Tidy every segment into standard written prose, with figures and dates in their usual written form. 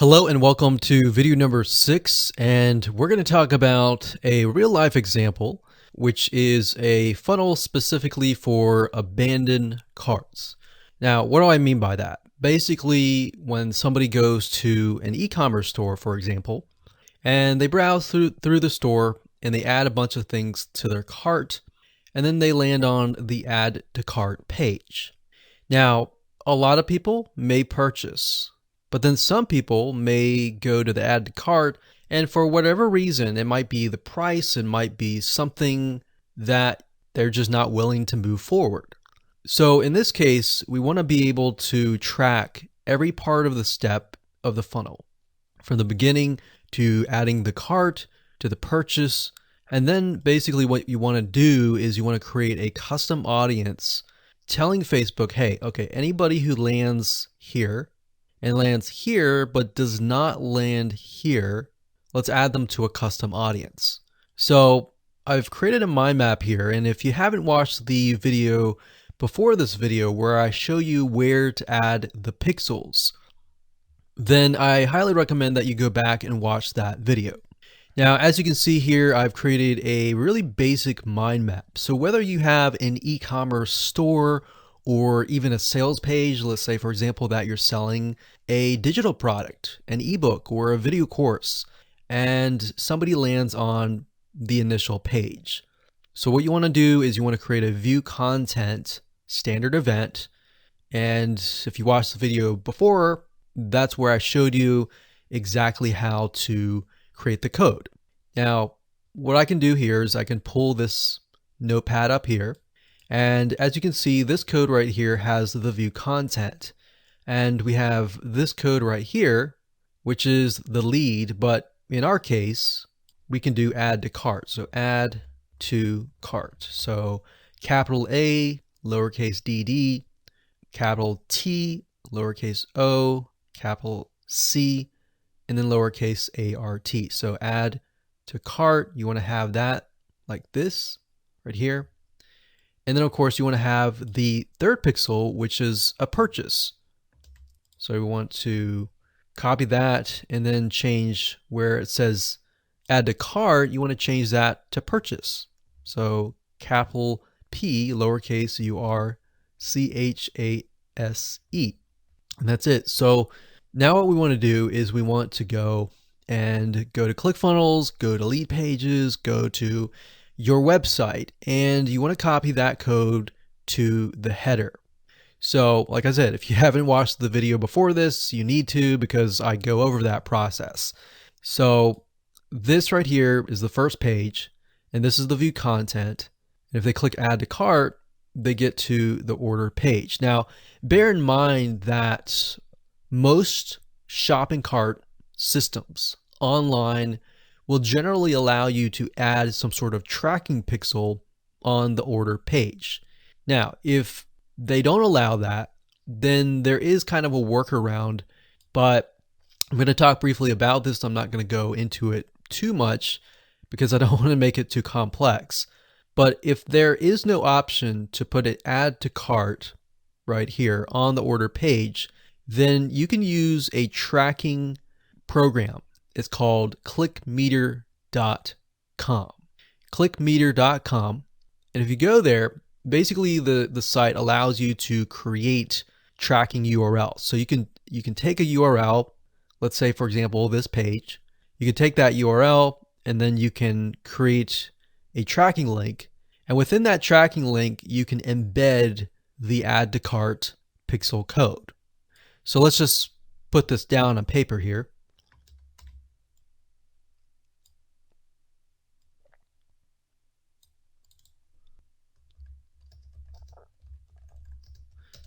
Hello and welcome to video number 6, and we're going to talk about a real life example, which is a funnel specifically for abandoned carts. Now, what do I mean by that? Basically, when somebody goes to an e-commerce store, for example, and they browse through the store and they add a bunch of things to their cart, and then they land on the add to cart page. Now, a lot of people may purchase, but then some people may go to the add to cart, and for whatever reason, it might be the price, it might be something that they're just not willing to move forward. So in this case, we want to be able to track every part of the step of the funnel, from the beginning to adding the cart to the purchase. And then basically what you want to do is you want to create a custom audience telling Facebook, hey, okay, anybody who lands here and lands here but does not land here, let's add them to a custom audience. So I've created a mind map here, and if you haven't watched the video before this video where I show you where to add the pixels, then I highly recommend that you go back and watch that video. Now, as you can see here, I've created a really basic mind map. So whether you have an e-commerce store or even a sales page, let's say, for example, that you're selling a digital product, an ebook or a video course, and somebody lands on the initial page. So what you want to do is you want to create a view content standard event. And if you watched the video before, that's where I showed you exactly how to create the code. Now, what I can do here is I can pull this notepad up here. And as you can see, this code right here has the view content. And we have this code right here, which is the lead. But in our case, we can do add to cart. So add to cart. So capital A, lowercase dd, capital T, lowercase o, capital C, and then lowercase art. So add to cart, you want to have that like this right here. And then of course you want to have the third pixel, which is a purchase. So we want to copy that and then change where it says add to cart, you want to change that to purchase. So capital P, lowercase URCHASE. And that's it. So now what we want to do is we want to go to ClickFunnels, go to lead pages, go to your website, and you want to copy that code to the header. So like I said, if you haven't watched the video before this, you need to, because I go over that process. So this right here is the first page, and this is the view content. And if they click add to cart, they get to the order page. Now, bear in mind that most shopping cart systems online will generally allow you to add some sort of tracking pixel on the order page. Now, if they don't allow that, then there is kind of a workaround, but I'm going to talk briefly about this. I'm not going to go into it too much because I don't want to make it too complex. But if there is no option to put an add to cart right here on the order page, then you can use a tracking program. It's called clickmeter.com. Clickmeter.com. And if you go there, basically the site allows you to create tracking URLs. So you can take a URL, let's say for example this page. You can take that URL and then you can create a tracking link. And within that tracking link, you can embed the add to cart pixel code. So let's just put this down on paper here.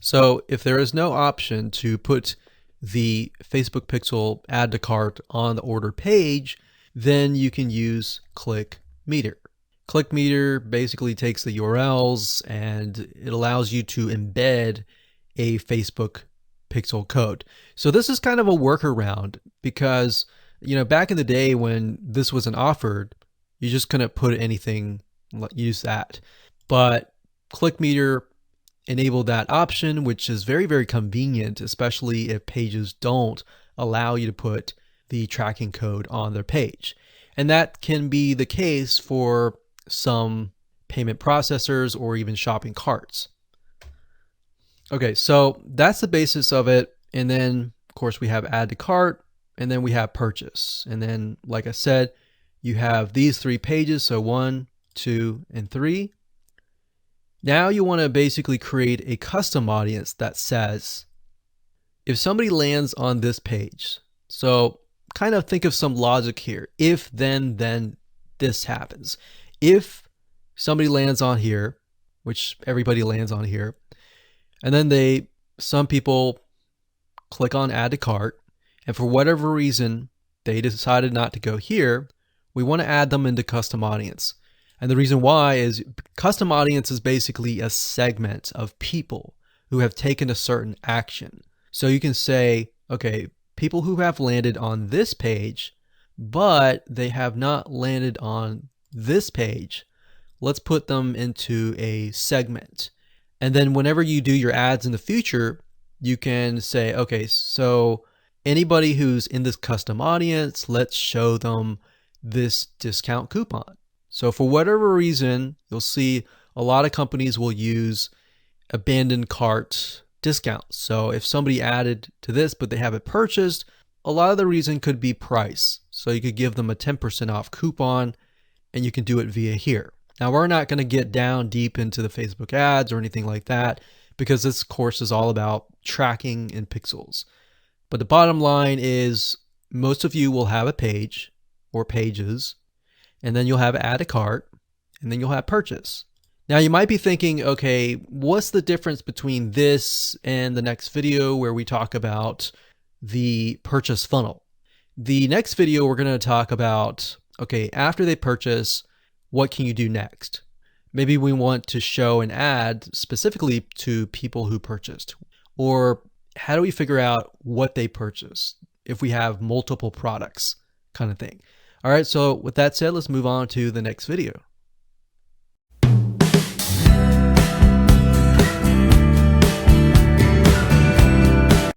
So if there is no option to put the Facebook pixel add to cart on the order page, then you can use ClickMeter. ClickMeter basically takes the URLs and it allows you to embed a Facebook pixel code. So this is kind of a workaround because, back in the day when this wasn't offered, you just couldn't put anything, use that. But ClickMeter enabled that option, which is very, very convenient, especially if pages don't allow you to put the tracking code on their page. And that can be the case for some payment processors or even shopping carts. Okay, so that's the basis of it. And then, of course, we have add to cart, and then we have purchase. And then, like I said, you have these 3 pages, so 1, 2, and 3. Now you want to basically create a custom audience that says, if somebody lands on this page, so kind of think of some logic here. If then this happens. If somebody lands on here, which everybody lands on here, and then some people click on add to cart, and for whatever reason, they decided not to go here, we want to add them into custom audience. And the reason why is custom audience is basically a segment of people who have taken a certain action. So you can say, okay, people who have landed on this page, but they have not landed on this page, let's put them into a segment. And then whenever you do your ads in the future, you can say, okay, so anybody who's in this custom audience, let's show them this discount coupon. So for whatever reason, you'll see a lot of companies will use abandoned cart discounts. So if somebody added to this, but they haven't purchased, a lot of the reason could be price. So you could give them a 10% off coupon, and you can do it via here. Now, we're not going to get down deep into the Facebook ads or anything like that, because this course is all about tracking in pixels. But the bottom line is most of you will have a page or pages, and then you'll have add to cart, and then you'll have purchase. Now you might be thinking, okay, what's the difference between this and the next video where we talk about the purchase funnel? The next video we're going to talk about, okay, after they purchase, what can you do next? Maybe we want to show an ad specifically to people who purchased. Or how do we figure out what they purchased if we have multiple products kind of thing? All right, so with that said, let's move on to the next video.